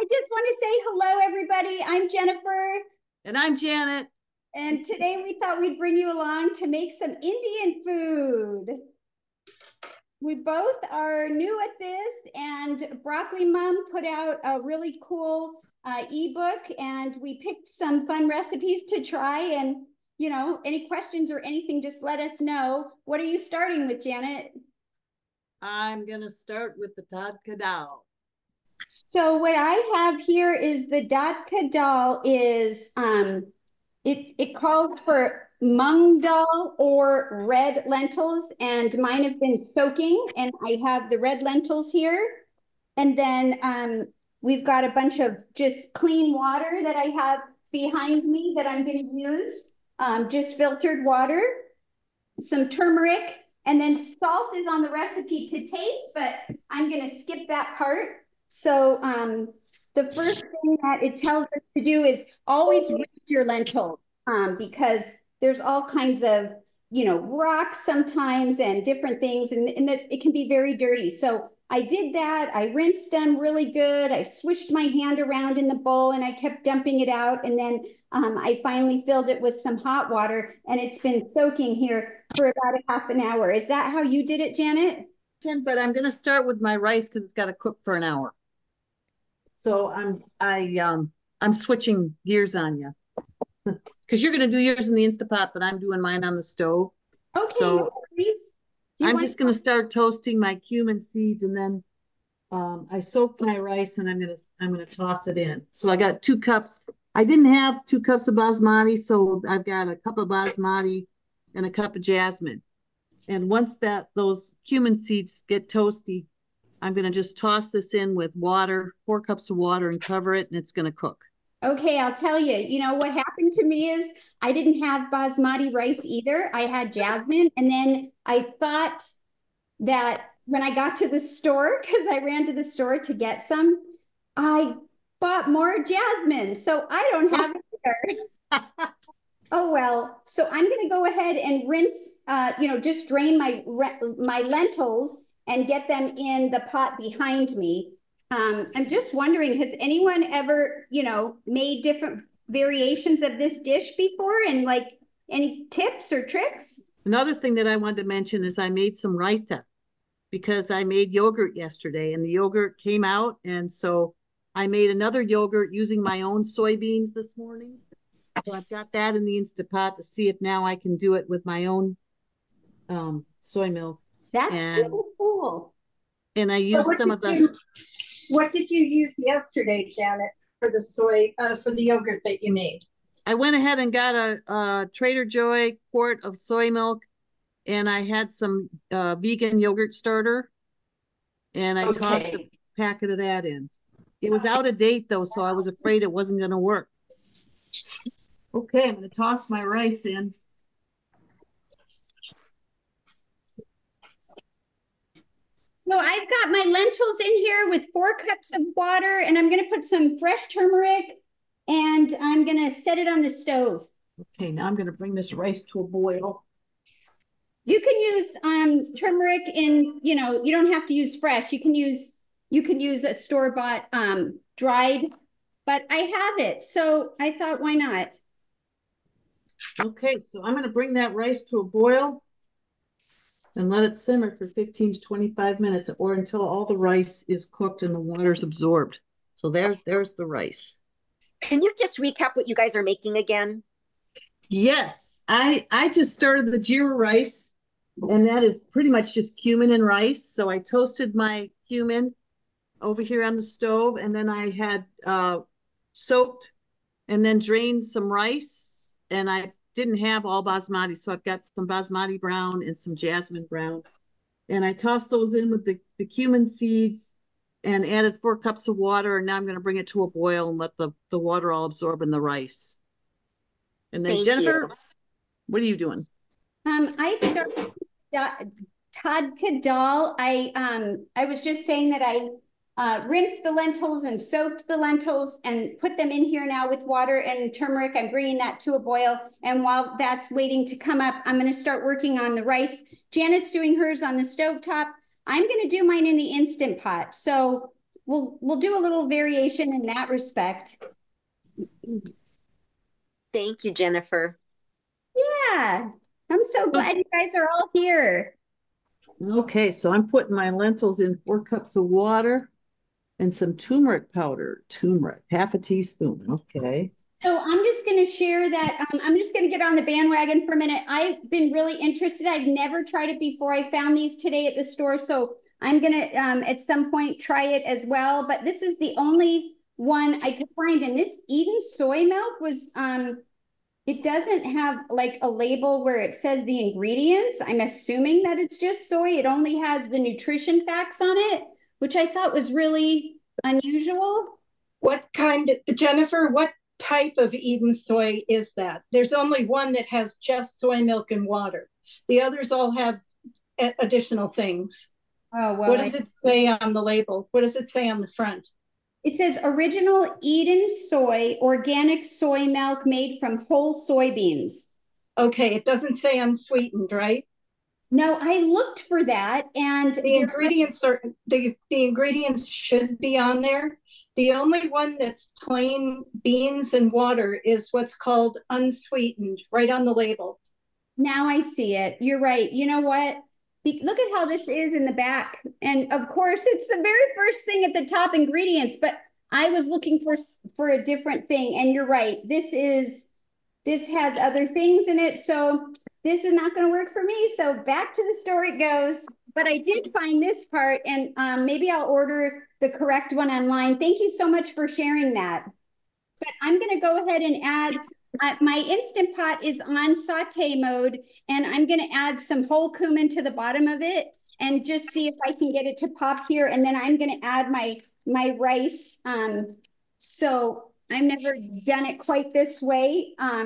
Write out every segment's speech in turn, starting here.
just want to say hello, everybody. I'm Jennifer. And I'm Janet. And today we thought we'd bring you along to make some Indian food. We both are new at this, and Broccoli Mom put out a really cool ebook, and we picked some fun recipes to try. And, you know, any questions or anything, just let us know. What are you starting with, Janet? I'm going to start with the Tadka dal. So what I have here is the Tadka dal is, it calls for mung dal or red lentils, and mine have been soaking, and I have the red lentils here. And then we've got a bunch of just clean water that I have behind me that I'm going to use, just filtered water, some turmeric, and then salt is on the recipe to taste, but I'm going to skip that part. So the first thing that it tells us to do is always rinse your lentils, because there's all kinds of, you know, rocks sometimes and different things, and it can be very dirty. So I did that. I rinsed them really good. I swished my hand around in the bowl and I kept dumping it out. And then I finally filled it with some hot water, and it's been soaking here for about a half an hour. Is that how you did it, Janet? But I'm going to start with my rice because it's got to cook for an hour. So I'm switching gears on you because you're going to do yours in the Instapot, but I'm doing mine on the stove. Okay, so please. I'm just going to start toasting my cumin seeds, and then I soaked my rice, and I'm gonna toss it in. So I got 2 cups. I didn't have 2 cups of basmati, so I've got a cup of basmati and a cup of jasmine. And once those cumin seeds get toasty, I'm going to just toss this in with water, 4 cups of water, and cover it, and it's going to cook. Okay, I'll tell you, you know, what happened to me is I didn't have basmati rice either. I had jasmine, and then I thought that when I got to the store, because I ran to the store to get some, I bought more jasmine. So I don't have it either. Oh, well, so I'm going to go ahead and rinse, you know, just drain my lentils and get them in the pot behind me. I'm just wondering, has anyone ever, you know, made different variations of this dish before, and like any tips or tricks? Another thing that I wanted to mention is I made some raita because I made yogurt yesterday, and the yogurt came out. And so I made another yogurt using my own soybeans this morning. So I've got that in the Instapot to see if now I can do it with my own soy milk. That's super cool. And I used some of what did you use yesterday, Janet, for the yogurt that you made? I went ahead and got a Trader Joy quart of soy milk, and I had some vegan yogurt starter, and I tossed a packet of that in. It was out of date though, so I was afraid it wasn't going to work. Okay, I'm going to toss my rice in. So I've got my lentils in here with 4 cups of water, and I'm going to put some fresh turmeric, and I'm going to set it on the stove. Okay, now I'm going to bring this rice to a boil. You can use turmeric in, you know, you don't have to use fresh. You can use a store-bought dried, but I have it, so I thought, why not? Okay, so I'm going to bring that rice to a boil and let it simmer for 15 to 25 minutes, or until all the rice is cooked and the water's absorbed. So there's the rice. Can you just recap what you guys are making again? Yes, I just started the jeera rice, and that is pretty much just cumin and rice. So I toasted my cumin over here on the stove, and then I had soaked and then drained some rice, and I didn't have all basmati, so I've got some basmati brown and some jasmine brown, and I tossed those in with the cumin seeds and added 4 cups of water, and now I'm going to bring it to a boil and let the water all absorb in the rice. And then Jennifer, what are you doing? I started Tadka dal. I was just saying that I rinsed the lentils and soaked the lentils and put them in here now with water and turmeric. I'm bringing that to a boil. And while that's waiting to come up, I'm going to start working on the rice. Janet's doing hers on the stovetop. I'm going to do mine in the Instant Pot. So we'll do a little variation in that respect. Thank you, Jennifer. Yeah, I'm so glad you guys are all here. Okay, so I'm putting my lentils in 4 cups of water and some turmeric powder. Turmeric, half a teaspoon. Okay. So I'm just going to share that. I'm just going to get on the bandwagon for a minute. I've been really interested. I've never tried it before. I found these today at the store. So I'm going to, at some point, try it as well. But this is the only one I could find. And this Eden soy milk was, it doesn't have like a label where it says the ingredients. I'm assuming that it's just soy. It only has the nutrition facts on it, which I thought was really unusual. Jennifer, what type of Eden soy is that? There's only one that has just soy milk and water. The others all have additional things. Oh, well. What does it say on the label? What does it say on the front? It says original Eden soy, organic soy milk made from whole soybeans. Okay, it doesn't say unsweetened, right? No, I looked for that, and the ingredients should be on there. The only one that's plain beans and water is what's called unsweetened, right on the label. Now I see it. You're right. You know what? Look at how this is in the back. And of course, it's the very first thing at the top, ingredients, but I was looking for a different thing. And you're right. This has other things in it. So this is not going to work for me. So back to the store it goes. But I did find this part, and maybe I'll order the correct one online. Thank you so much for sharing that. But I'm going to go ahead and add, my Instant Pot is on saute mode, and I'm going to add some whole cumin to the bottom of it and just see if I can get it to pop here. And then I'm going to add my rice. So I've never done it quite this way. I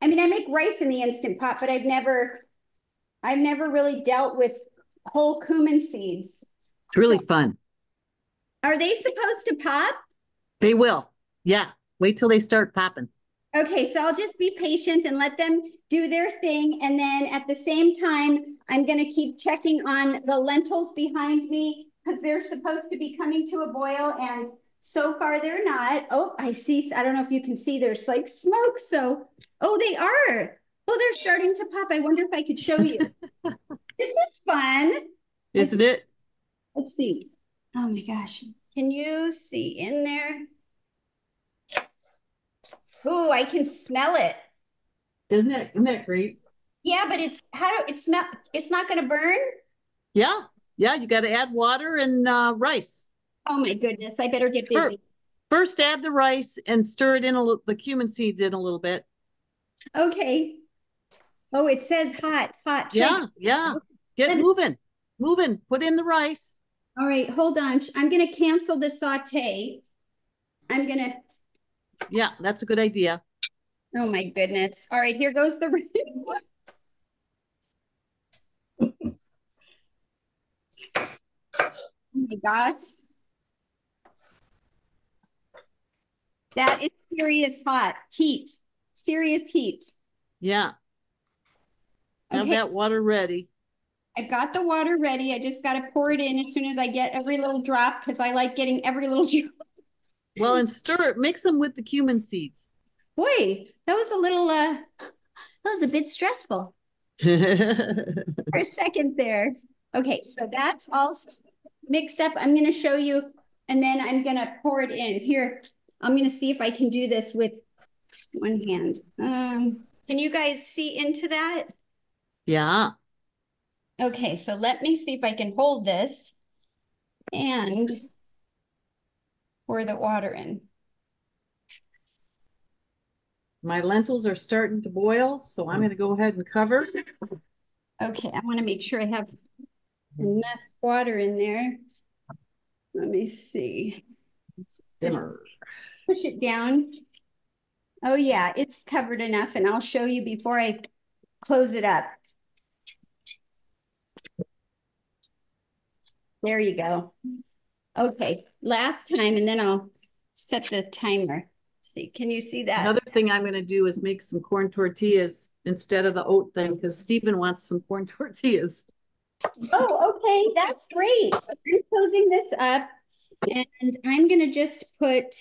mean, I make rice in the Instant Pot, but I've never really dealt with whole cumin seeds. It's really fun. Are they supposed to pop? They will. Yeah. Wait till they start popping. Okay, so I'll just be patient and let them do their thing. And then at the same time, I'm going to keep checking on the lentils behind me because they're supposed to be coming to a boil. And so far they're not. Oh, I see. I don't know if you can see there's like smoke. So, oh, they are. Oh, they're starting to pop. I wonder if I could show you. This is fun. Isn't it? Let's see. Oh my gosh. Can you see in there? Ooh, I can smell it. Isn't that great? Yeah, but it's it's not going to burn? Yeah. Yeah, you got to add water and rice. Oh my goodness, I better get busy. First add the rice and stir it in the cumin seeds in a little bit. Okay. Oh, it says hot. Yeah, yeah. Get moving. Put in the rice. All right, hold on. I'm going to cancel the saute. Yeah, that's a good idea. Oh my goodness. All right, here goes the Oh my gosh. That is serious hot. Heat. Serious heat. Yeah. Have that water ready. I've got the water ready. I just got to pour it in as soon as I get every little drop because I like getting every little drop. Well, and stir it. Mix them with the cumin seeds. Boy, that was a bit stressful for a second there. Okay, so that's all mixed up. I'm going to show you, and then I'm going to pour it in. Here, I'm going to see if I can do this with one hand. Can you guys see into that? Yeah. Okay, so let me see if I can hold this and pour the water in. My lentils are starting to boil, so I'm going to go ahead and cover. Okay, I want to make sure I have enough water in there. Let me see. Simmer. Push it down. Oh yeah, it's covered enough, and I'll show you before I close it up. There you go. Okay, last time, and then I'll set the timer. See, can you see that? Another thing I'm going to do is make some corn tortillas instead of the oat thing because Stephen wants some corn tortillas. Oh, okay, that's great. So I'm closing this up, And I'm going to just put,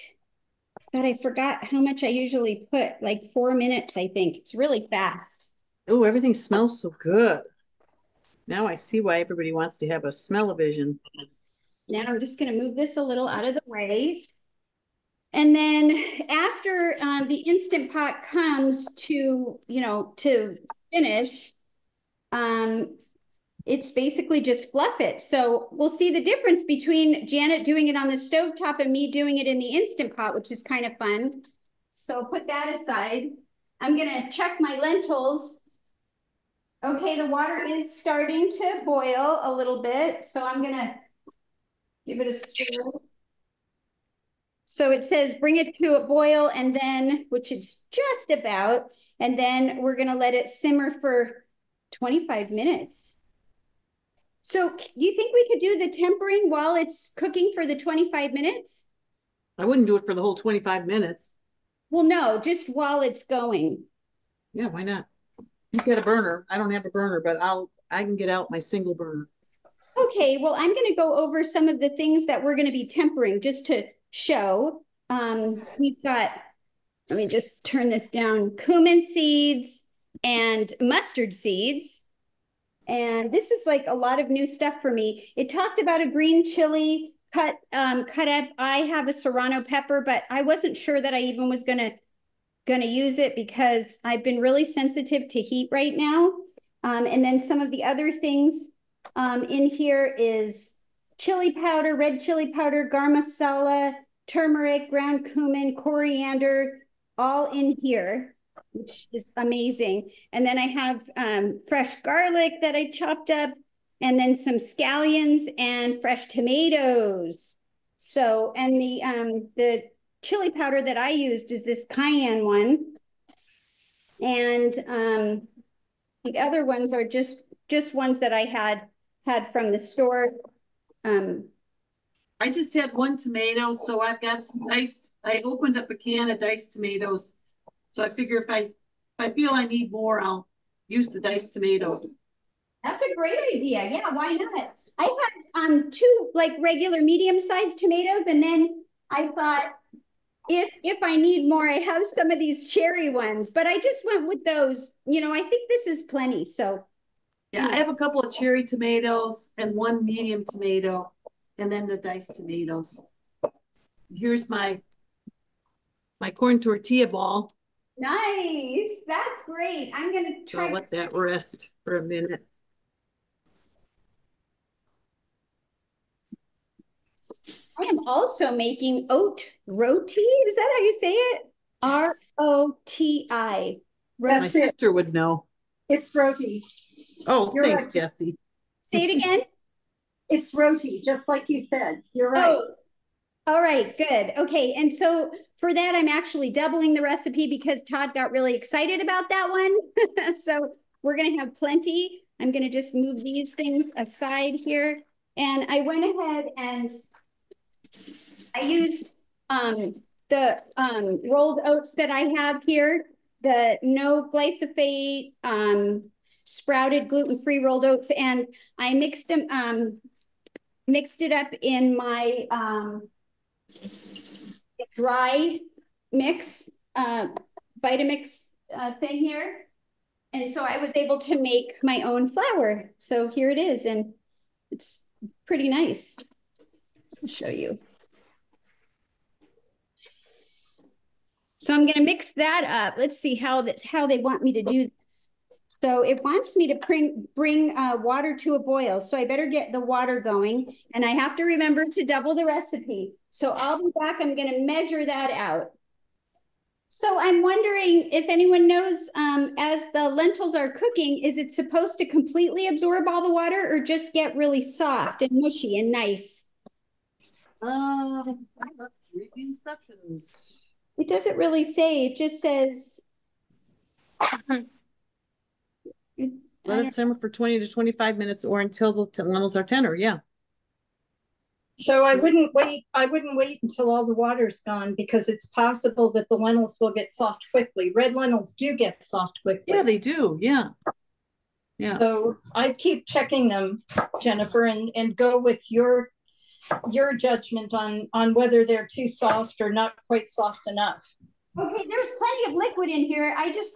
God, I forgot how much I usually put, like 4 minutes, I think. It's really fast. Oh, everything smells so good. Now I see why everybody wants to have a smell-o-vision. Now I'm just going to move this a little out of the way. And then after the Instant Pot comes to, to finish, it's basically just fluff it. So we'll see the difference between Janet doing it on the stovetop and me doing it in the Instant Pot, which is kind of fun. So put that aside. I'm going to check my lentils. Okay, the water is starting to boil a little bit. So I'm going to give it a stir. So it says bring it to a boil and then, which it's just about, and then we're going to let it simmer for 25 minutes. So do you think we could do the tempering while it's cooking for the 25 minutes? I wouldn't do it for the whole 25 minutes. Well, no, just while it's going. Yeah, why not? You get a burner. I don't have a burner, but I can get out my single burner. Okay, well, I'm going to go over some of the things that we're going to be tempering just to show. We've got, let me just turn this down, cumin seeds and mustard seeds. And this is like a lot of new stuff for me. It talked about a green chili cut up. I have a serrano pepper, but I wasn't sure that I even was gonna use it because I've been really sensitive to heat right now. And then some of the other things in here is chili powder, red chili powder, garam masala, turmeric, ground cumin, coriander, all in here, which is amazing. And then I have fresh garlic that I chopped up, and then some scallions and fresh tomatoes. So, and the chili powder that I used is this cayenne one. And the other ones are just ones that I had from the store. I just had one tomato, so I've got some diced. I opened up a can of diced tomatoes. So I figure if I feel I need more, I'll use the diced tomato. That's a great idea. Yeah, why not? I had two like regular medium-sized tomatoes, and then I thought if I need more, I have some of these cherry ones, but I just went with those. I think this is plenty. So yeah, I have a couple of cherry tomatoes and one medium tomato, and then the diced tomatoes. Here's my corn tortilla ball. Nice. That's great. I'm going to try. I'll let that rest for a minute. I am also making oat roti. Is that how you say it? R-O-T-I. My sister would know. It's roti. Oh, You're thanks, right. Jessie. Say it again. It's roti, just like you said. You're right. Oh, all right, good. Okay, and so for that, I'm actually doubling the recipe because Todd got really excited about that one. So we're going to have plenty. I'm going to just move these things aside here. And I went ahead and I used the rolled oats that I have here, the no glyphosate sprouted gluten-free rolled oats, and I mixed it up in my dry mix, Vitamix thing here. And so I was able to make my own flour. So here it is, and it's pretty nice. I'll show you. So I'm going to mix that up. Let's see how they want me to do this. So it wants me to bring water to a boil. So I better get the water going. And I have to remember to double the recipe. So I'll be back. I'm going to measure that out. So I'm wondering if anyone knows, as the lentils are cooking, is it supposed to completely absorb all the water or just get really soft and mushy and nice? Let's read the instructions. It doesn't really say. It just says... Let it simmer for 20 to 25 minutes or until the lentils are tender. Yeah. So I wouldn't wait until all the water's gone because it's possible that the lentils will get soft quickly. Red lentils do get soft quickly. Yeah, they do. Yeah. Yeah. So I'd keep checking them, Jennifer, and go with your your judgment on whether they're too soft or not quite soft enough. Okay, there's plenty of liquid in here. I just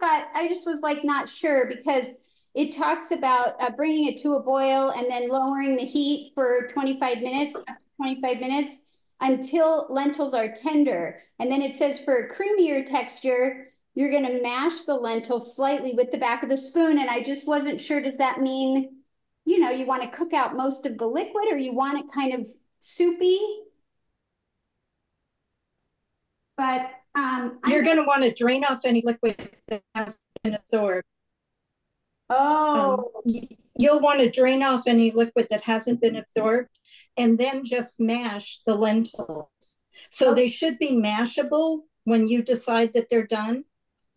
was like not sure because it talks about bringing it to a boil and then lowering the heat for 25 minutes, up to 25 minutes until lentils are tender. And then it says for a creamier texture, you're going to mash the lentils slightly with the back of the spoon. And I just wasn't sure, does that mean, you know, you want to cook out most of the liquid or you want it kind of soupy? But you're going to want to drain off any liquid that has been absorbed. Oh. You'll want to drain off any liquid that hasn't been absorbed and then just mash the lentils. So they should be mashable when you decide that they're done.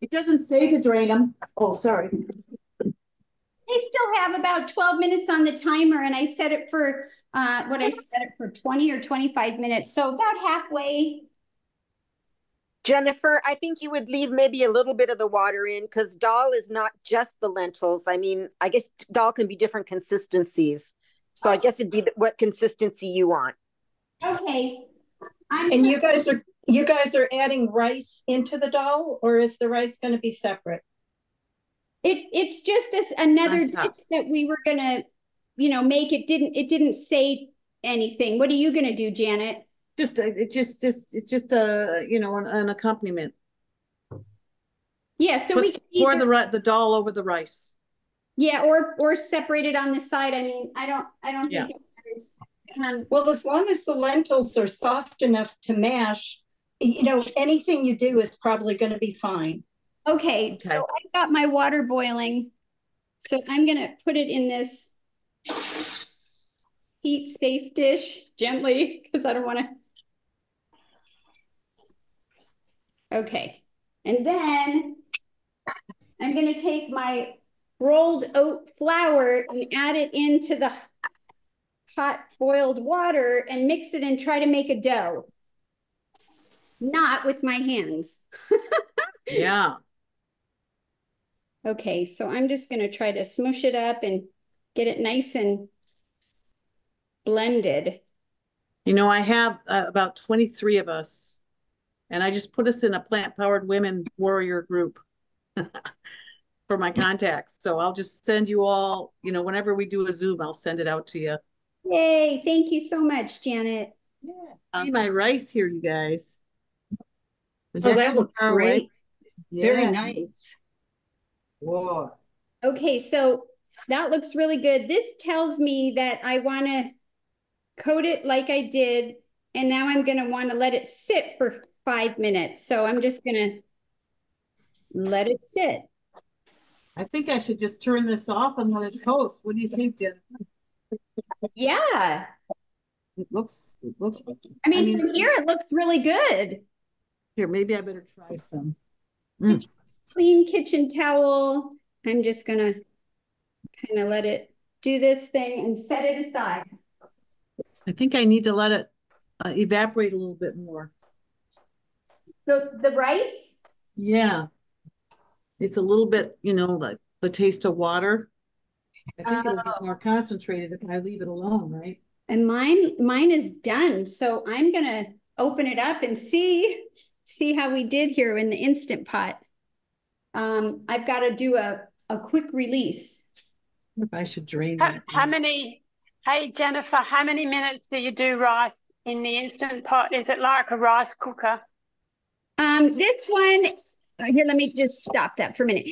It doesn't say to drain them. Oh, sorry. They still have about 12 minutes on the timer, and I set it for I set it for 20 or 25 minutes, so about halfway. Jennifer, I think you would leave maybe a little bit of the water in because dal is not just the lentils. I mean, I guess dal can be different consistencies. So I guess it'd be what consistency you want. Okay. And you guys are adding rice into the dal, or is the rice going to be separate? It's just another dish that we were gonna, you know, make. It didn't say anything. What are you gonna do, Janet? It's just a, you know, an accompaniment. Yeah, so but we can pour the dal over the rice. Yeah, or separate it on the side. I mean, I don't think it matters. Well, as long as the lentils are soft enough to mash, you know, anything you do is probably going to be fine. Okay, so I've got my water boiling. So I'm going to put it in this heat safe dish gently because I don't want to. Okay, and then I'm going to take my rolled oat flour and add it into the hot boiled water and mix it and try to make a dough. Not with my hands. Yeah. Okay, so I'm just going to try to smush it up and get it nice and blended. You know, I have about 23 of us, and I just put us in a plant-powered women warrior group for my contacts. So I'll just send you all, you know, whenever we do a Zoom, I'll send it out to you. Yay, thank you so much, Janet. Yeah. See my rice here, you guys. That looks great. Yeah. Very nice. Whoa. Okay, so that looks really good. This tells me that I want to coat it like I did, and now I'm going to want to let it sit for 5 minutes. So I'm just going to let it sit. I think I should just turn this off and let it toast. What do you think, Jen? Yeah. It looks. I mean, from here it looks really good. Here, maybe I better try some. Clean kitchen towel. I'm just gonna kind of let it do this thing and set it aside. I think I need to let it evaporate a little bit more. The rice? Yeah. It's a little bit, you know, like the taste of water. I think it'll get more concentrated if I leave it alone, right? And mine is done. So I'm gonna open it up and see how we did here in the Instant Pot. I've got to do a quick release. If I should drain hey Jennifer, how many minutes do you do rice in the Instant Pot? Is it like a rice cooker? This one, here, let me just stop that for a minute.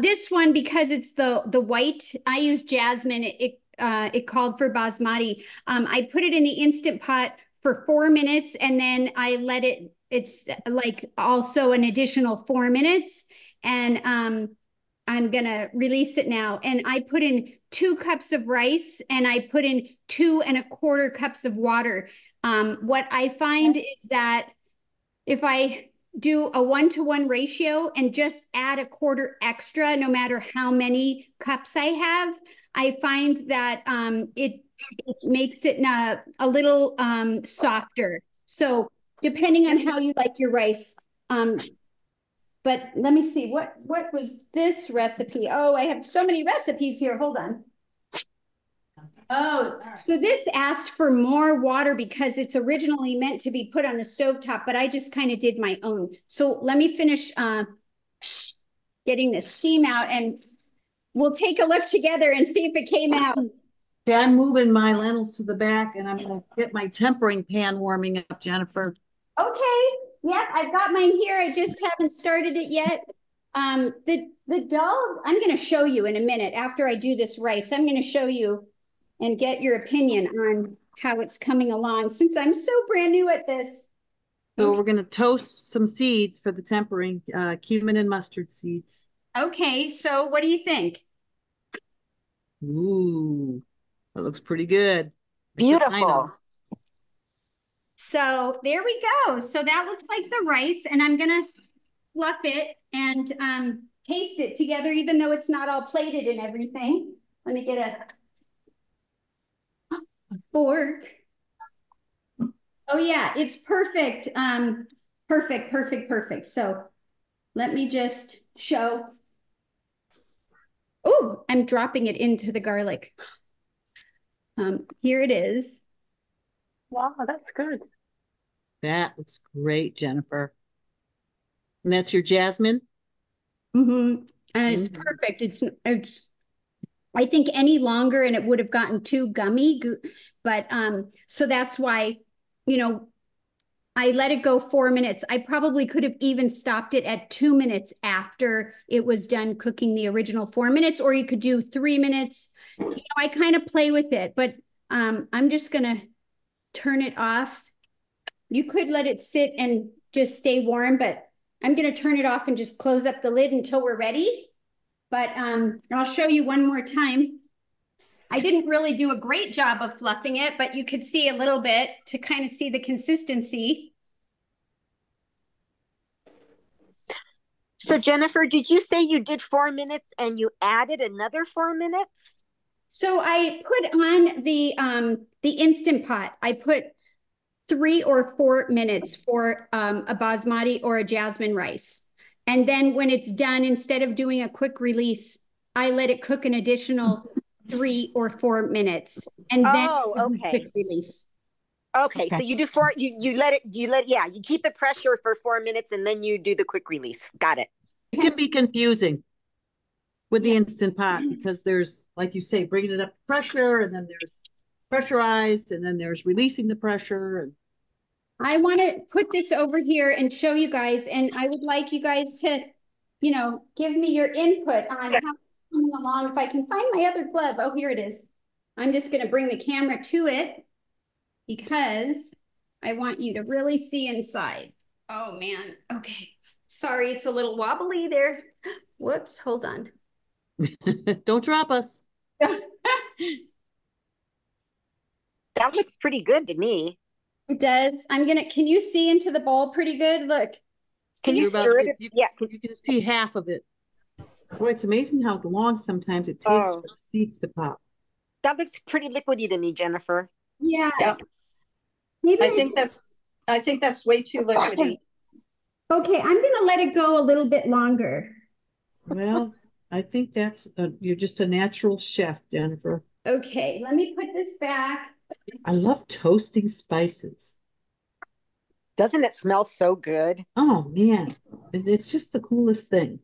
This one, because it's the white, I use jasmine. It called for basmati. I put it in the Instant Pot for 4 minutes, and then I let it. It's like also an additional 4 minutes, and I'm gonna release it now. And I put in 2 cups of rice, and I put in 2¼ cups of water. What I find is that if I do a 1-to-1 ratio and just add a quarter extra, no matter how many cups I have, I find that it makes it a little softer. So depending on how you like your rice. But let me see, what was this recipe? Oh, I have so many recipes here. Hold on. Oh, so this asked for more water because it's originally meant to be put on the stovetop, but I just kind of did my own. So let me finish getting the steam out and we'll take a look together and see if it came out. Okay, I'm moving my lentils to the back and I'm gonna get my tempering pan warming up, Jennifer. Okay. Yep, I've got mine here. I just haven't started it yet. The dog, I'm going to show you in a minute after I do this rice. I'm going to show you and get your opinion on how it's coming along since I'm so brand new at this. So we're gonna toast some seeds for the tempering, cumin and mustard seeds. Okay, so what do you think? Ooh, that looks pretty good. Beautiful. So there we go. So that looks like the rice, and I'm gonna fluff it and taste it together, even though it's not all plated and everything. Let me get a fork. Oh yeah, it's perfect. Perfect, perfect, perfect. So let me just show. Oh, I'm dropping it into the garlic. Here it is. Wow, that's good. That looks great, Jennifer. And that's your jasmine? Mm-hmm. And it's perfect. It's I think any longer and it would have gotten too gummy. But so that's why, you know, I let it go 4 minutes. I probably could have even stopped it at 2 minutes after it was done cooking the original 4 minutes, or you could do 3 minutes. You know, I kind of play with it, but I'm just gonna turn it off. You could let it sit and just stay warm, but I'm gonna turn it off and just close up the lid until we're ready. But I'll show you one more time. I didn't really do a great job of fluffing it, but you could see a little bit to kind of see the consistency. So Jennifer, did you say you did 4 minutes and you added another 4 minutes? So I put on the Instant Pot. I put 3 or 4 minutes for a basmati or a jasmine rice. And then when it's done, instead of doing a quick release, I let it cook an additional 3 or 4 minutes. And then Okay. quick release. Okay, so you do you let it yeah, you keep the pressure for 4 minutes and then you do the quick release. Got it. It can be confusing with the Instant Pot because there's, like you say, bringing it up to pressure, and then there's pressurized, and then there's releasing the pressure. And I want to put this over here and show you guys, and I would like you guys to, you know, give me your input on how it's coming along. If I can find my other glove. Oh, here it is. I'm just going to bring the camera to it because I want you to really see inside. Oh man. Okay. Sorry, it's a little wobbly there. Whoops, hold on. don't drop us. That looks pretty good to me. It does. Can you see into the bowl pretty good? Look. Can you stir it? Yeah. You can see half of it. Boy, it's amazing how long sometimes it takes for the seeds to pop. That looks pretty liquidy to me, Jennifer. Yeah. Maybe I think that's way too liquidy. Okay, I'm gonna let it go a little bit longer. Well, I think you're just a natural chef, Jennifer. Okay, let me put this back. I love toasting spices. Doesn't it smell so good? Oh man, it's just the coolest thing.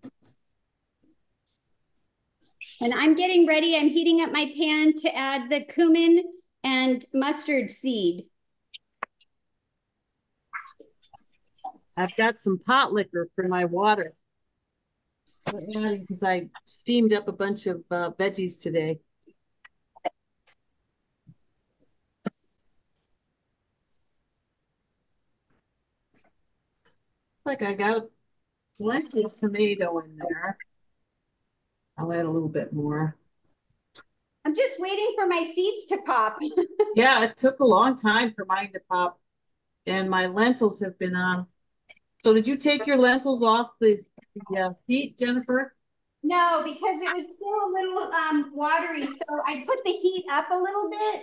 And I'm getting ready. I'm heating up my pan to add the cumin and mustard seed. I've got some pot liquor for my water because I steamed up a bunch of veggies today. Like I got plenty of tomato in there. I'll add a little bit more. I'm just waiting for my seeds to pop. Yeah, it took a long time for mine to pop, and my lentils have been on. So did you take your lentils off the heat, Jennifer? No, because it was still a little watery. So I put the heat up a little bit,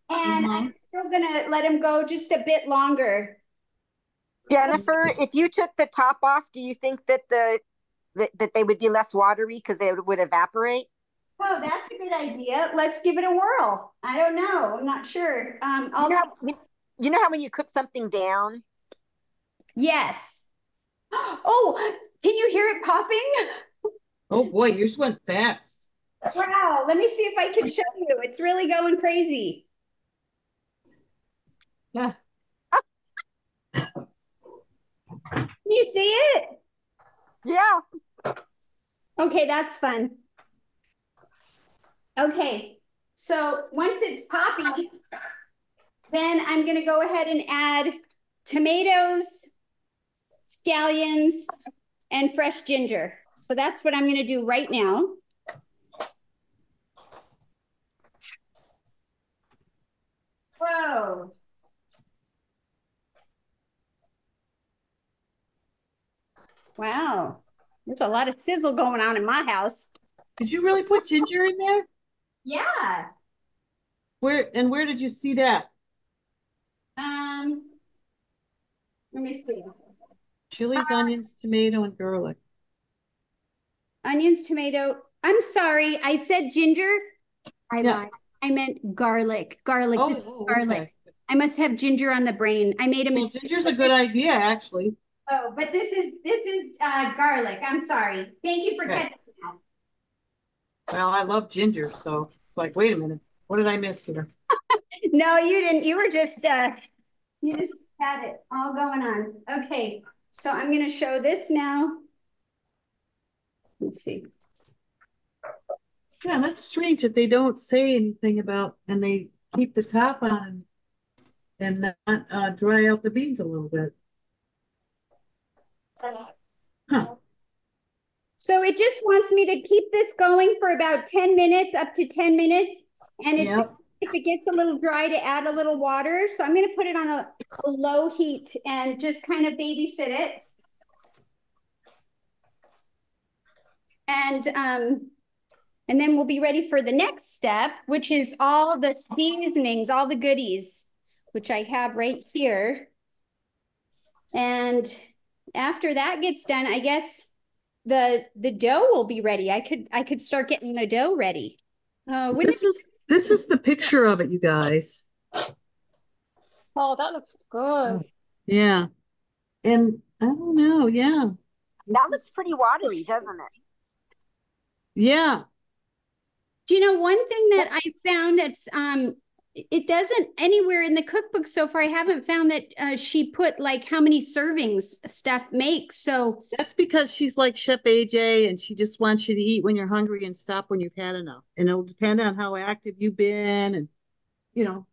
and I'm still gonna let them go just a bit longer. Jennifer, if you took the top off, do you think that that they would be less watery because they would evaporate? Oh, that's a good idea. Let's give it a whirl. I don't know. I'm not sure. You know, you know how when you cook something down? Yes. Oh, can you hear it popping? Oh boy, yours went fast. Wow. Let me see if I can show you. It's really going crazy. Yeah. Can you see it? Yeah. Okay, that's fun. Okay, so once it's popping, then I'm going to go ahead and add tomatoes, scallions, and fresh ginger. So that's what I'm going to do right now. Whoa. Wow. There's a lot of sizzle going on in my house. Did you really put ginger in there? Yeah. Where did you see that? Um, Let me see. Chilies, onions, tomato, and garlic. Onions, tomato. I'm sorry, I said ginger. I Yeah. lied. I meant garlic. Garlic. This is garlic. Okay. I must have ginger on the brain. I made a Well, mistake. ginger's a good idea, actually. Oh, but this is garlic. I'm sorry. Thank you for Okay. catching that. Well, I love ginger, so it's like, wait a minute, what did I miss here? No, you didn't. You just had it all going on. Okay, so I'm gonna show this now. Let's see. Yeah, that's strange that they don't say anything about, and they keep the top on and not dry out the beans a little bit. Huh. So it just wants me to keep this going for about 10 minutes, up to 10 minutes. And it's Yep. if it gets a little dry to add a little water. So I'm going to put it on a low heat and just kind of babysit it. And then we'll be ready for the next step, which is all the seasonings, all the goodies, which I have right here. And after that gets done, I guess the dough will be ready. I could start getting the dough ready. This is the picture of it, you guys. Oh, that looks good. Yeah. And I don't know, yeah. That looks pretty watery, doesn't it? Yeah. Do you know one thing that I found that's it doesn't anywhere in the cookbook so far. I haven't found that she put like how many servings stuff makes. So That's because she's like Chef AJ and she just wants you to eat when you're hungry and stop when you've had enough. And it'll depend on how active you've been and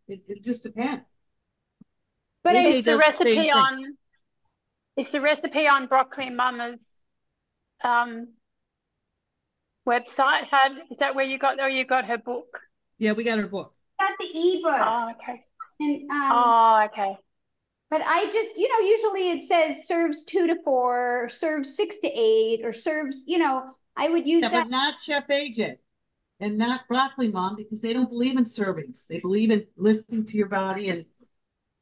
it just depends. but AJ Is the does the same recipe thing. on is the recipe on Broccoli Mama's um website? Is that where you got or you got her book? Yeah, we got her book. got the ebook. Oh, okay. And Oh, okay. but I just, usually it says serves 2 to 4, serves 6 to 8, or serves, I would use Yeah, that. but not Chef AJ and not Broccoli Mom because they don't believe in servings. They believe in listening to your body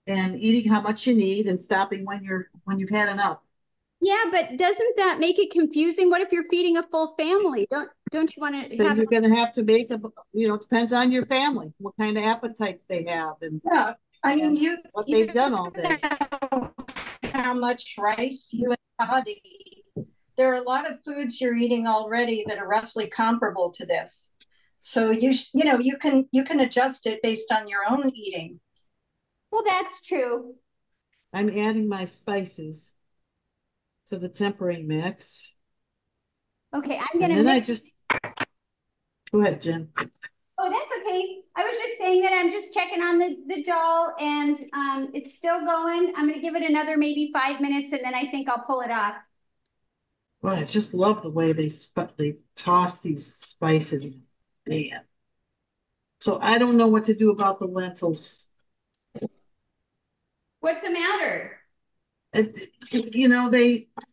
and eating how much you need and stopping when you've had enough. Yeah, but doesn't that make it confusing? What if you're feeding a full family? Don't you want to Then have you're going to have to make depends on your family, what kind of appetites they have and Yeah, I mean, what they've done all day. Know how much rice you and Todd eat. There are a lot of foods you're eating already that are roughly comparable to this. So you can adjust it based on your own eating. Well, that's true. I'm adding my spices to the tempering mix. Okay, I'm And gonna then mix. Go ahead, Jen. Oh, that's okay. I was just saying that I'm just checking on the doll and it's still going. I'm gonna give it another maybe 5 minutes and then I think I'll pull it off. Well, I just love the way they toss these spices in. Man. So I don't know what to do about the lentils. What's the matter? It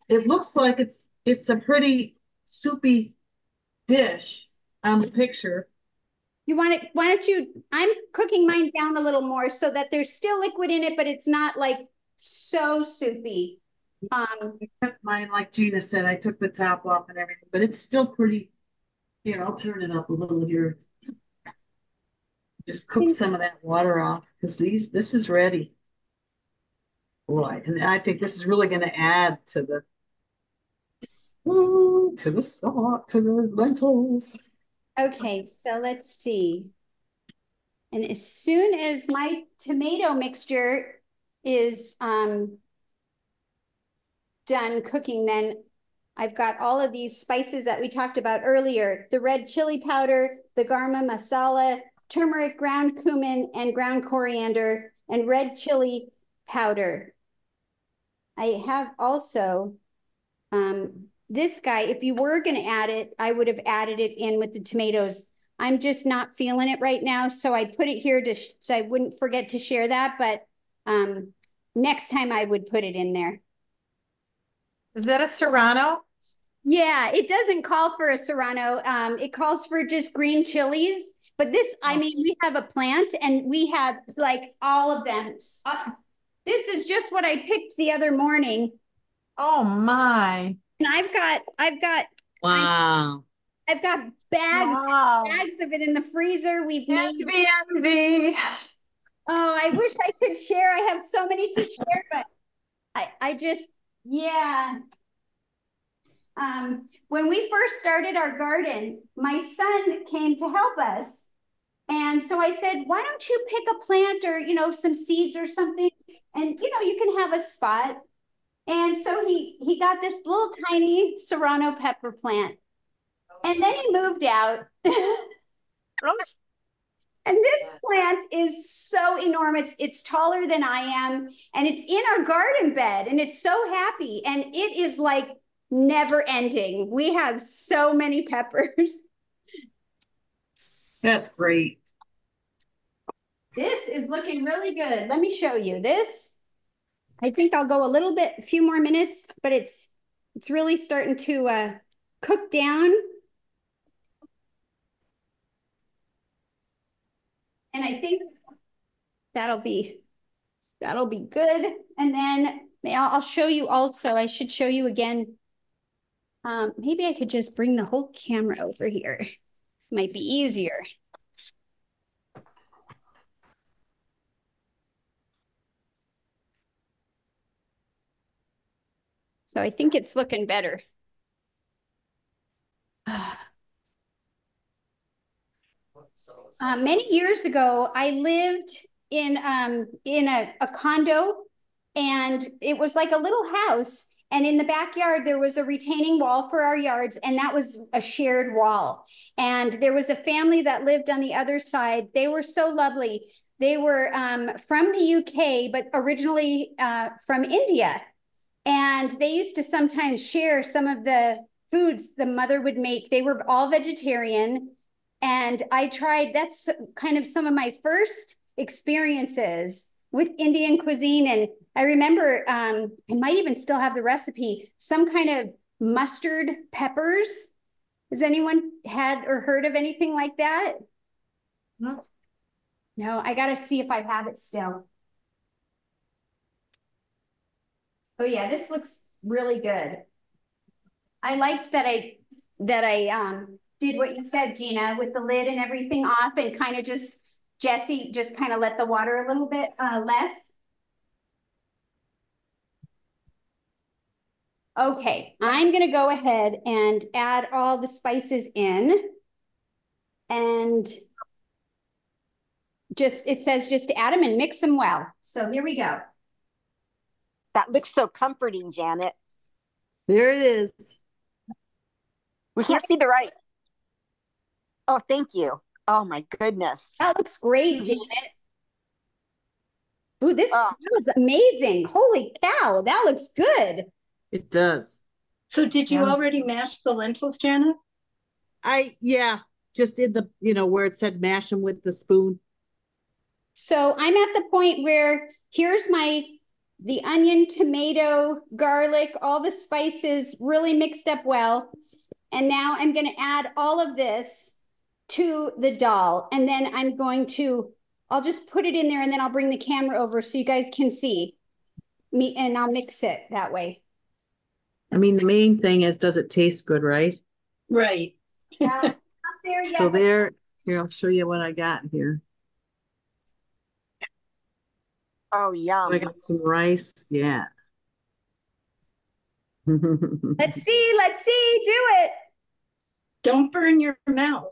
looks like it's a pretty soupy dish on the picture. You want it, why don't you, I'm cooking mine down a little more so that there's still liquid in it, but it's not like so soupy. I kept mine, like Gina said, I took the top off and everything, but it's still pretty Here, I'll turn it up a little here. Just cook some of that water off because this is ready. Boy, and I think this is really going to add to the to the lentils. Okay, so let's see. And as soon as my tomato mixture is done cooking, then I've got all of these spices that we talked about earlier, the red chili powder, the garam masala, turmeric, ground cumin, and ground coriander, and red chili powder. I have also this guy, if you were going to add it, I would have added it in with the tomatoes. I'm just not feeling it right now, so I put it here so I wouldn't forget to share that, but next time I would put it in there. Is that a serrano? Yeah, it doesn't call for a serrano. It calls for just green chilies. But this, I mean, we have a plant and we have like all of them. This is just what I picked the other morning. Oh my. And Wow. I've got bags of it in the freezer. We've made Envy. Oh, I wish I could share. I have so many to share, but I just, yeah. When we first started our garden, my son came to help us. And so I said, why don't you pick a plant or, some seeds or something? And, you can have a spot. And so he got this little tiny serrano pepper plant. And then he moved out. And this plant is so enormous. It's taller than I am. And it's in our garden bed. And it's so happy. And it is like never ending. We have so many peppers. That's great. This is looking really good. Let me show you this. I think I'll go a few more minutes, but it's really starting to cook down. And I think that'll be good. And then I'll show you also, I should show you again. Maybe I could just bring the whole camera over here. Might be easier. So I think it's looking better. Many years ago, I lived in a condo, and it was like a little house. And in the backyard, there was a retaining wall for our yards, and that was a shared wall. And there was a family that lived on the other side. They were so lovely. They were from the UK, but originally from India. And they used to sometimes share some of the foods the mother would make. They were all vegetarian. And that's kind of some of my first experiences with Indian cuisine. And I remember, I might even still have the recipe, some kind of mustard peppers. Has anyone had or heard of anything like that? No. No, I got to see if I have it still. Oh yeah, this looks really good. I liked that I did what you said, Gina, with the lid and everything off, and kind of Jesse just kind of let the water a little bit less. Okay, I'm gonna go ahead and add all the spices in, and it says just add them and mix them well. So here we go. That looks so comforting, Janet. There it is. We can't see the rice. Oh, thank you. Oh my goodness. That looks great, Janet. Ooh, this smells amazing. Holy cow, that looks good. It does. So did you already mash the lentils, Janet? Just in the, where it said mash them with the spoon. So I'm at the point where here's the onion, tomato, garlic, all the spices really mixed up well. And now I'm going to add all of this to the dal. And then I'll just put it in there, and then I'll bring the camera over so you guys can see me, and I'll mix it that way. I mean, the main thing is, does it taste good, right? Right. there yet. So there, here, I'll show you what I got here. Oh, yum. So I got some rice. Yeah. Let's see, do it. Don't burn your mouth.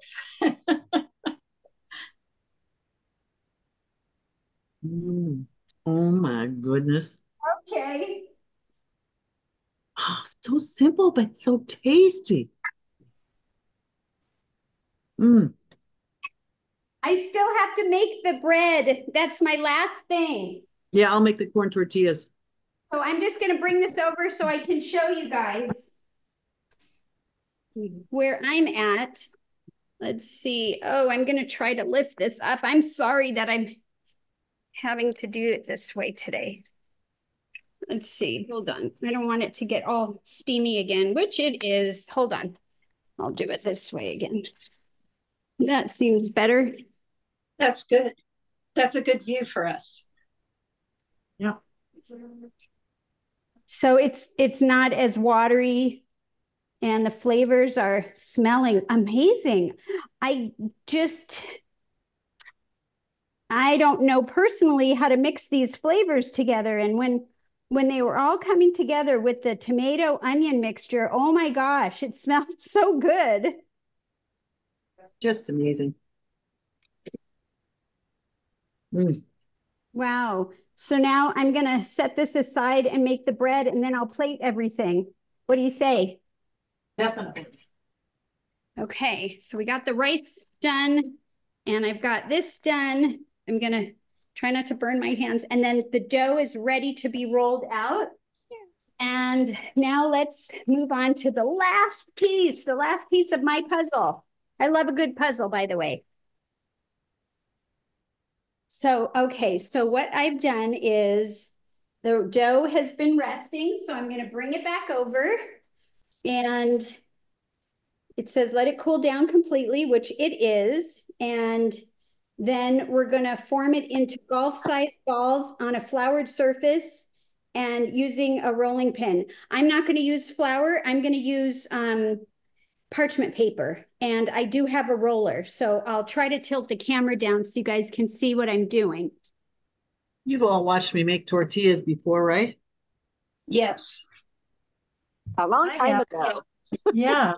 Oh my goodness. Okay. Oh, so simple, but so tasty. Mm. I still have to make the bread. That's my last thing. Yeah, I'll make the corn tortillas. So I'm just going to bring this over so I can show you guys where I'm at. Let's see. Oh, I'm going to try to lift this up. I'm sorry that I'm having to do it this way today. Let's see. Hold on. I don't want it to get all steamy again, which it is. Hold on. I'll do it this way again. That seems better. That's good. That's a good view for us. Yeah. So it's not as watery and the flavors are smelling amazing. I don't know personally how to mix these flavors together. And when they were all coming together with the tomato onion mixture, oh my gosh, it smelled so good. Just amazing. Mm. Wow. So now I'm going to set this aside and make the bread, and then I'll plate everything. What do you say? Definitely. Okay, so we got the rice done, and I've got this done. I'm going to try not to burn my hands. And then the dough is ready to be rolled out. And now let's move on to the last piece of my puzzle. I love a good puzzle, by the way. So, okay, so what I've done is the dough has been resting, so I'm going to bring it back over, and it says let it cool down completely, which it is, and then we're going to form it into golf-sized balls on a floured surface and using a rolling pin. I'm not going to use flour. I'm going to use parchment paper, and I do have a roller, so I'll try to tilt the camera down so you guys can see what I'm doing. You've all watched me make tortillas before, right? Yes. A long time ago. Yeah.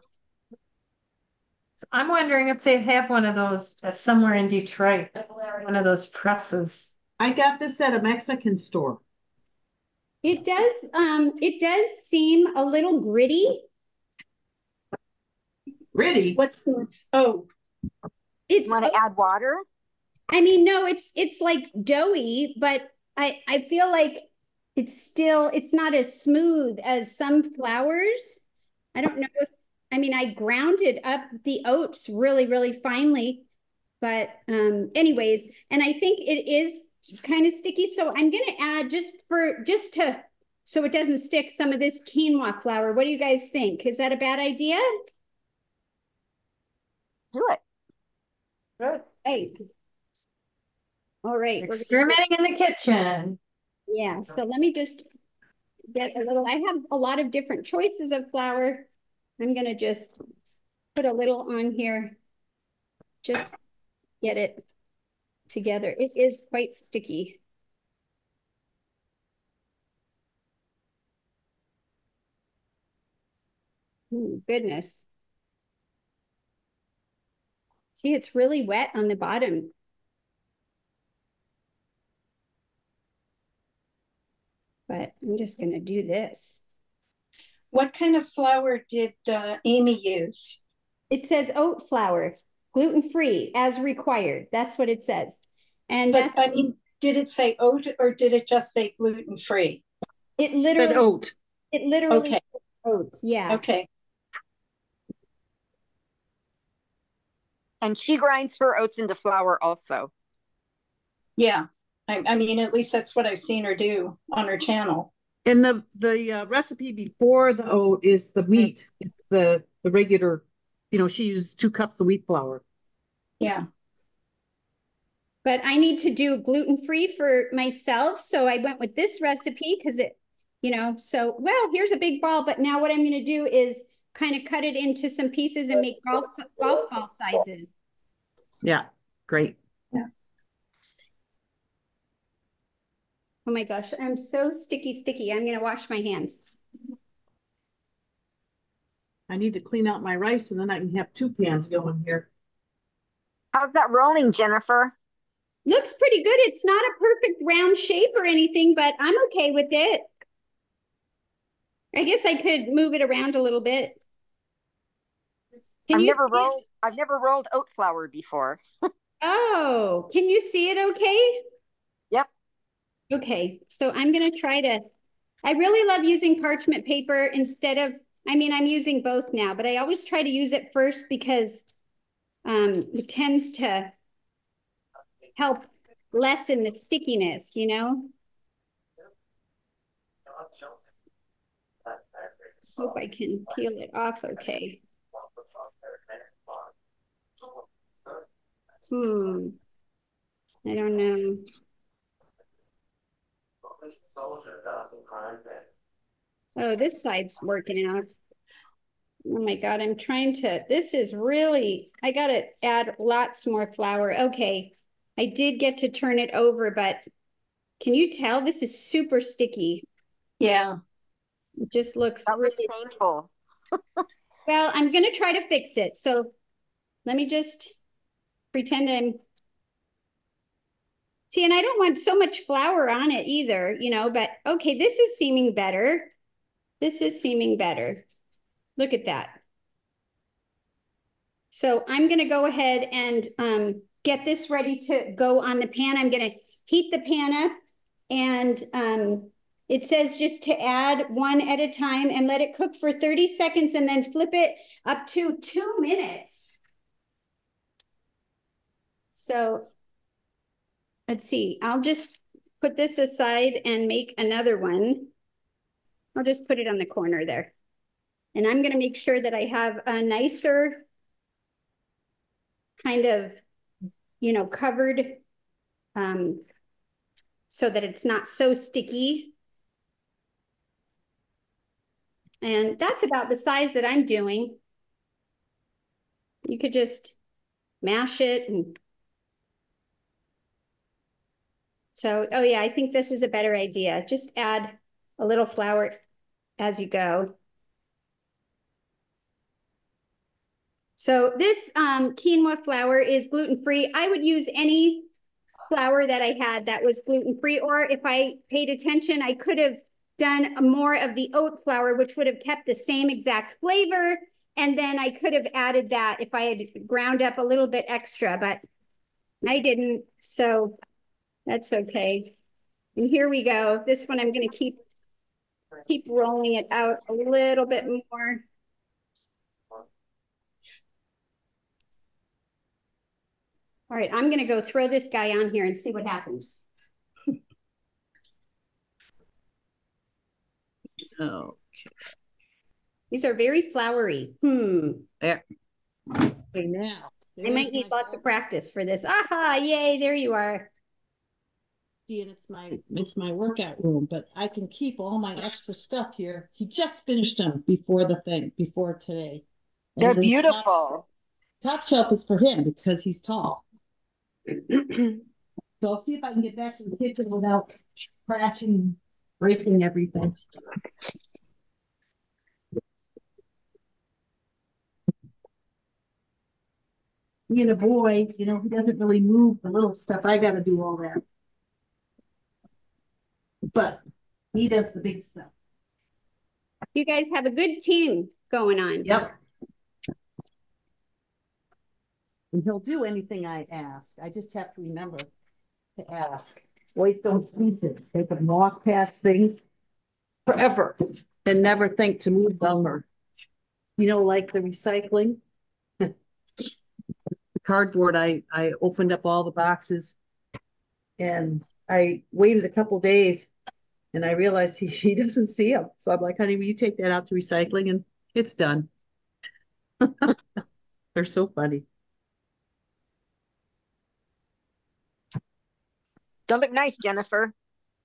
So I'm wondering if they have one of those somewhere in Detroit, one of those presses. I got this at a Mexican store. It does seem a little gritty. Ready? What's this? Oh, It's You want to add water? I mean, no, it's like doughy, but I feel like it's not as smooth as some flours. I don't know if I grounded up the oats really, really finely, but anyways, and I think it is kind of sticky, so I'm gonna add just to so it doesn't stick some of this quinoa flour. What do you guys think? Is that a bad idea? Do it. Good. Hey. All right. Experimenting in the kitchen. Yeah, so let me just get a little, I have a lot of different choices of flour. I'm gonna just put a little on here. Just get it together. It is quite sticky. Ooh, goodness. See, it's really wet on the bottom. But I'm just gonna do this. what kind of flour did Amy use? It says oat flour, gluten-free as required. That's what it says. And But I mean, did it say oat or did it just say gluten-free? it Said literally, oat. Okay. says oat. Yeah. Okay. And she grinds her oats into flour also. Yeah. I mean, at least that's what I've seen her do on her channel. And the recipe before the oat is the wheat. It's the regular, she uses 2 cups of wheat flour. Yeah. But I need to do gluten-free for myself. So I went with this recipe because it, so, well, here's a big ball. But now what I'm going to do is kind of cut it into some pieces and make golf ball sizes. Yeah, great. Yeah. Oh my gosh, I'm so sticky. I'm gonna wash my hands. I need to clean out my rice and then I can have 2 pans going here. How's that rolling, Jennifer? Looks pretty good. It's not a perfect round shape or anything, but I'm okay with it. I guess I could move it around a little bit. I've never rolled oat flour before. Oh, can you see it okay? Yep. Okay, so I'm gonna try to, I really love using parchment paper instead of, I mean, I'm using both now, but I always try to use it first because it tends to help lessen the stickiness, you know? Hope I can peel it off okay. I don't know. Oh, this side's working out. Oh my God, I'm trying to, this is really, I gotta add lots more flour. Okay, I did get to turn it over, but can you tell this is super sticky? Yeah. It just looks That really looks painful. well. I'm gonna try to fix it. So let me just pretend I'm, see, and I don't want so much flour on it either, you know, but okay, this is seeming better. This is seeming better. Look at that. So I'm going to go ahead and get this ready to go on the pan. I'm going to heat the pan up, and it says just to add one at a time and let it cook for 30 seconds and then flip it up to 2 minutes. So let's see. I'll just put this aside and make another one. I'll just put it on the corner there. And I'm going to make sure that I have a nicer kind of, you know, covered so that it's not so sticky. And that's about the size that I'm doing. You could just mash it. And so, oh yeah, I think this is a better idea. Just add a little flour as you go. So this quinoa flour is gluten-free. I would use any flour that I had that was gluten-free, or if I paid attention, I could have done more of the oat flour, which would have kept the same exact flavor. And then I could have added that if I had ground up a little bit extra, but I didn't. So that's okay. And here we go. This one, I'm going to keep rolling it out a little bit more. All right, I'm going to go throw this guy on here and see what happens. Okay. These are very floury. There. Okay, now. I might need lots of practice for this. Aha, yay, there you are. And it's my workout room, but I can keep all my extra stuff here. He just finished them before today. And they're beautiful. Top shelf is for him because he's tall. So I'll see if I can get back to the kitchen without crashing and breaking everything. Being a boy, you know, he doesn't really move the little stuff. I got to do all that. But he does the big stuff. You guys have a good team going on. Yep. And he'll do anything I ask. I just have to remember to ask. Boys don't seem to. They can walk past things forever and never think to move them, or, you know, like the recycling. The cardboard, I opened up all the boxes and I waited a couple days and I realized he doesn't see them. So I'm like, honey, will you take that out to recycling? And it's done. They're so funny. They look nice, Jennifer.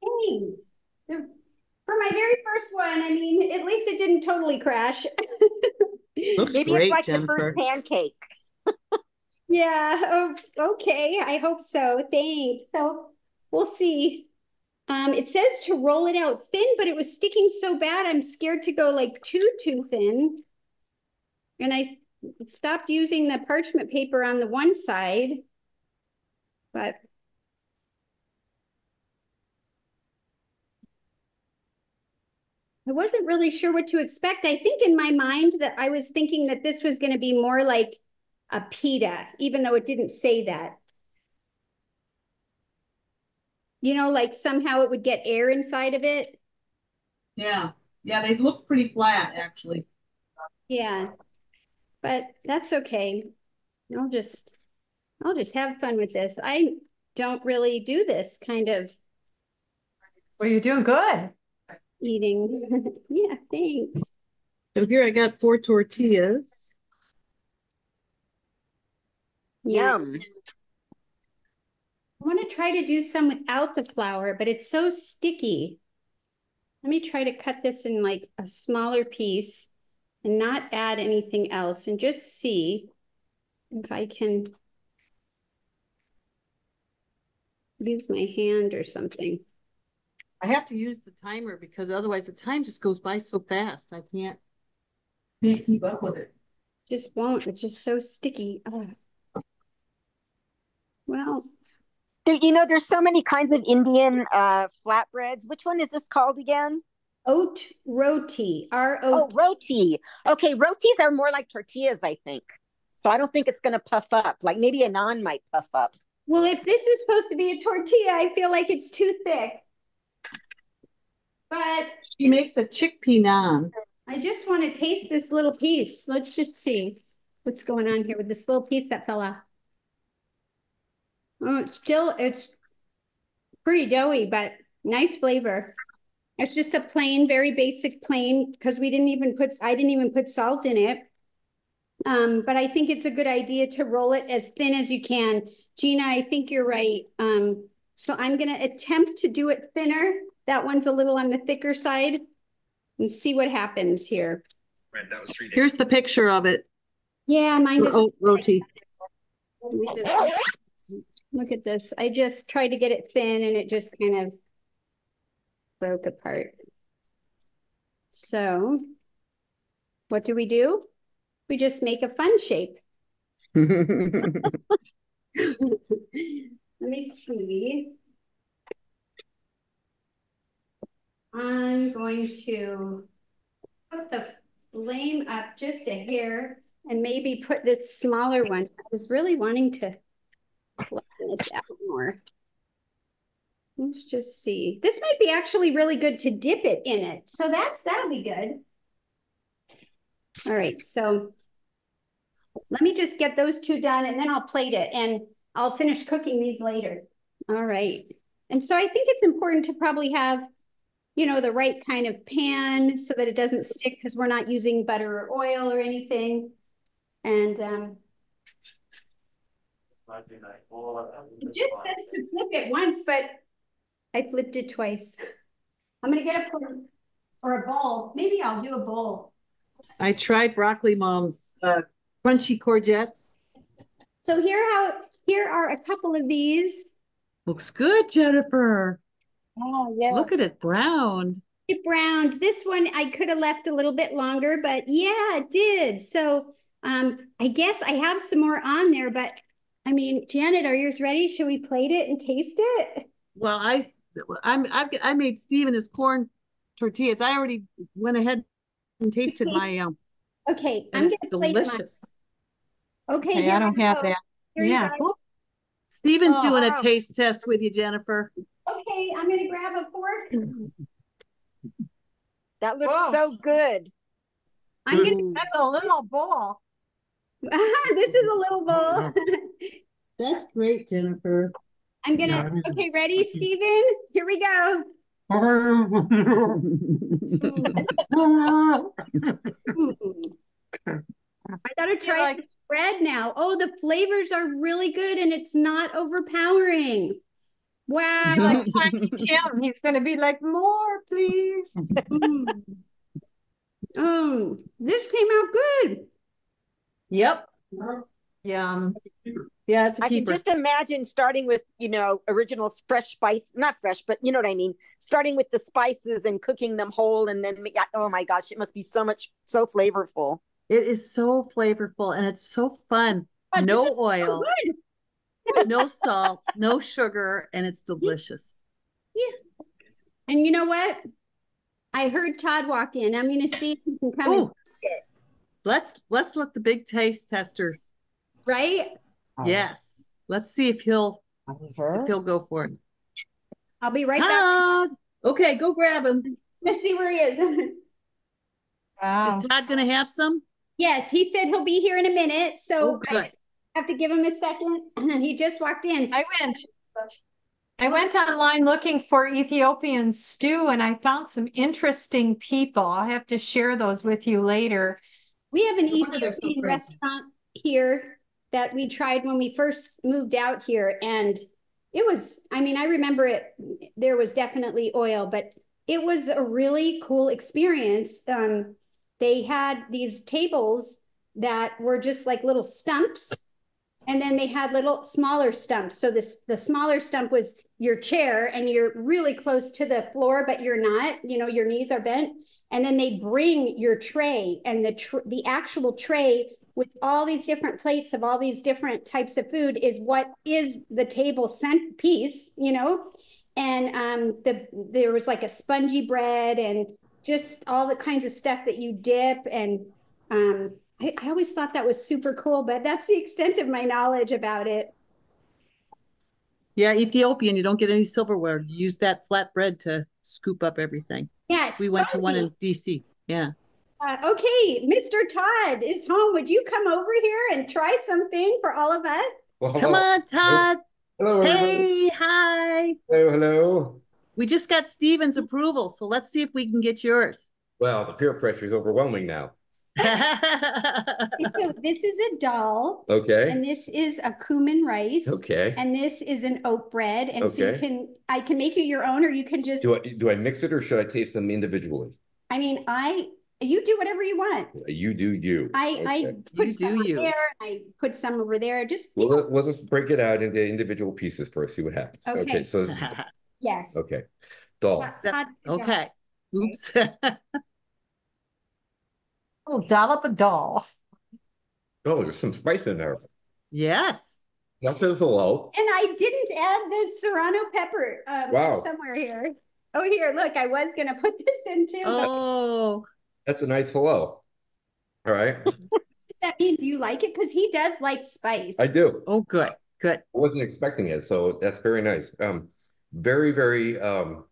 Thanks. For my very first one, I mean, at least it didn't totally crash. Looks Maybe it's great, like the first Jennifer. pancake. Yeah, oh, okay. I hope so. Thanks. So we'll see. It says to roll it out thin, but it was sticking so bad. I'm scared to go like too thin. And I stopped using the parchment paper on the one side, but I wasn't really sure what to expect. I think in my mind that I was thinking that this was going to be more like a pita, even though it didn't say that. You know, like somehow it would get air inside of it. Yeah. Yeah, they look pretty flat, actually. Yeah, but that's okay. I'll just I'll just have fun with this. I don't really do this kind of Well, you're doing good. eating. Yeah, thanks. So here I got 4 tortillas. Yeah, Yum. I want to try to do some without the flour, but it's so sticky. Let me try to cut this in like a smaller piece and not add anything else and just see if I can use my hand or something. I have to use the timer because otherwise the time just goes by so fast. I can't keep up with it. Just won't. It's just so sticky. Ugh. Well, There, there's so many kinds of Indian flatbreads. Which one is this called again? oat roti, Oh, R-O-T. roti. Okay, rotis are more like tortillas, I think. So I don't think it's going to puff up. Like maybe a naan might puff up. Well, if this is supposed to be a tortilla, I feel like it's too thick. But She makes a chickpea naan. I just want to taste this little piece. Let's just see what's going on here with this little piece that fell off. Oh, it's pretty doughy, but nice flavor. It's just a plain, very basic plain because I didn't even put salt in it. But I think it's a good idea to roll it as thin as you can. Gina, I think you're right. So I'm going to attempt to do it thinner. That one's a little on the thicker side and see what happens here. Right, that was 3 days. Here's the picture of it. Yeah, mine For does. oat roti. Look at this. I just tried to get it thin and it just kind of broke apart. So what do? We just make a fun shape. Let me see. I'm going to put the flame up just a hair and maybe put this smaller one. I was really wanting to flatten this out more. Let's just see. This might be actually really good to dip it in it. So that'll be good. All right, so let me just get those two done and then I'll plate it and I'll finish cooking these later. All right. And so I think it's important to probably have, the right kind of pan so that it doesn't stick because we're not using butter or oil or anything. And it just says to flip it once, but I flipped it twice. I'm going to get a plate or a bowl. Maybe I'll do a bowl. I tried Broccoli Mom's crunchy courgettes. So here are a couple of these. Looks good, Jennifer. Oh, yeah. Look at it browned. It browned. This one I could have left a little bit longer, but yeah, it did. So I guess I have some more on there, but I mean, Janet, are yours ready? Should we plate it and taste it? Well, I made Steve and his corn tortillas. I already went ahead and tasted my Okay, and I'm it's gonna plate mine. delicious. Okay, Okay, I don't have that. Here Yeah. you go. Steven's Oh, doing a wow. taste test with you, Jennifer. Okay, I'm gonna grab a fork. That looks Whoa. so good. I'm gonna. That's a little bowl. This is a little bowl. That's great, Jennifer. I'm gonna. Okay, ready, Steven? Here we go. I gotta try the bread now. Oh, the flavors are really good and it's not overpowering. Wow. Like Tiny Tim, he's going to be like, more, please. Mm. Oh, this came out good. Yep. Yum. Yeah, it's a I can keeper. just imagine starting with, original fresh spice, not fresh, but you know what I mean? Starting with the spices and cooking them whole. And then, oh my gosh, it must be so flavorful. It is so flavorful and it's so fun. But this is No so oil, good. no salt, no sugar, and it's delicious. Yeah. And you know what? I heard Todd walk in. I'm going to see if he can come Oh, let's let the big taste tester. right? Yes. Let's see if he'll go for it. I'll be right back. Todd. Okay, go grab him. Let's see where he is. Wow. Is Todd gonna have some? Yes, he said he'll be here in a minute. So good. I just have to give him a second. He just walked in. I went online looking for Ethiopian stew and I found some interesting people. I'll have to share those with you later. We have an No wonder they're so Ethiopian crazy. restaurant here that we tried when we first moved out here. And it was, I mean, I remember it, there was definitely oil, but it was a really cool experience. They had these tables that were just like little stumps, and then they had little smaller stumps. So the smaller stump was your chair, and you're really close to the floor, but you're not. Your knees are bent. And then they bring your tray, and the actual tray with all these different plates of all these different types of food is what is the table centerpiece, And there was like a spongy bread and just all the kinds of stuff that you dip. And I always thought that was super cool, but that's the extent of my knowledge about it. Yeah, Ethiopian, you don't get any silverware. You use that flat bread to scoop up everything. Yeah, we went to one in DC. Yeah. Okay, Mr. Todd is home. Would you come over here and try something for all of us? Well, Come on, Todd. Hello, hey, hi. Hello. We just got Steven's approval, so let's see if we can get yours. Well, the peer pressure is overwhelming now. So this is a dal. Okay. And this is a cumin rice. Okay. And this is an oat bread. And okay. So I can make you your own, or you can just. Do I mix it, or should I taste them individually? I mean, you do whatever you want. You do you. I put some over there. I put some over there. Just we'll just break it out into individual pieces first. See what happens. Okay. So yes. Okay. Dal. Okay. Oops. Oh, dollop of dal. Oh, there's some spice in there. Yes. That says hello. And I didn't add the serrano pepper. Wow. Somewhere here. Oh, here, look, I was going to put this in too. Oh. That's a nice hello. All right. What does that mean? Do you like it? Because he does like spice. I do. Oh, good. Good. I wasn't expecting it, so that's very nice. Very, very, and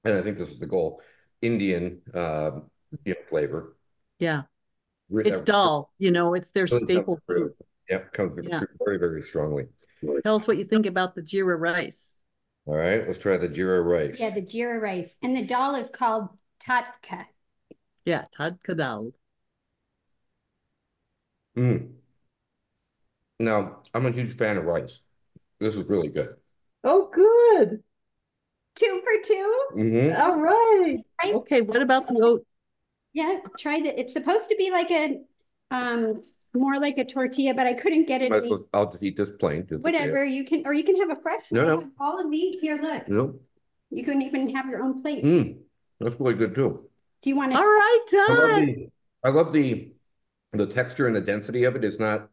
I think this was the goal, Indian, flavor. Yeah. It's dal, it's their really staple food. Yep, comes very, very strongly. Tell us what you think about the Jira rice. All right, let's try the Jira rice. Yeah, the Jira rice. And the dal is called Tadka. Yeah, Tadka dal. Now, I'm a huge fan of rice. This is really good. Oh, good. 2 for 2. Mm-hmm. All right. Okay, what about the oat? Yeah, try it. It's supposed to be like more like a tortilla, but I couldn't get it. I'll just eat this plain. Whatever you can, or you can have a fresh one. No. All of these here, look. No. You can even have your own plate. That's really good too. Do you want to? All right, Todd. I love the texture and the density of it. It's not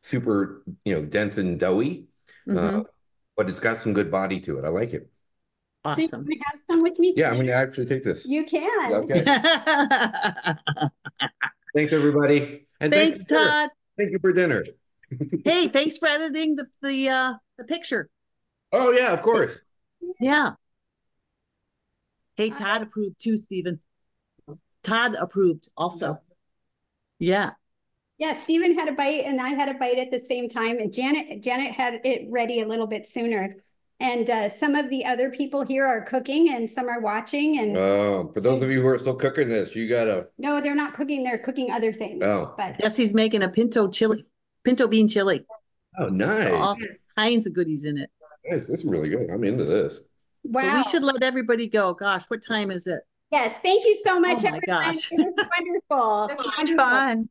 super, dense and doughy, but it's got some good body to it. I like it. Awesome. So you have some with me? Yeah, I'm going to actually take this. You can. Okay. Thanks, everybody. And thanks, Todd. Thank you for dinner. Hey, thanks for editing the picture. Oh, yeah, of course. Yeah. Hey, Todd approved too, Stephen. Todd approved also. Yeah. Yeah, Stephen had a bite and I had a bite at the same time. And Janet had it ready a little bit sooner. And some of the other people here are cooking and some are watching. And for those of you who are still cooking this, you gotta. No, they're not cooking. They're cooking other things. Oh, but yes, he's making a pinto bean chili. Oh, nice. All kinds of goodies in it. Nice. This is really good. I'm into this. Wow. But we should let everybody go. Gosh, what time is it? Yes, thank you so much, oh my everyone. Gosh. It was wonderful. This was fun.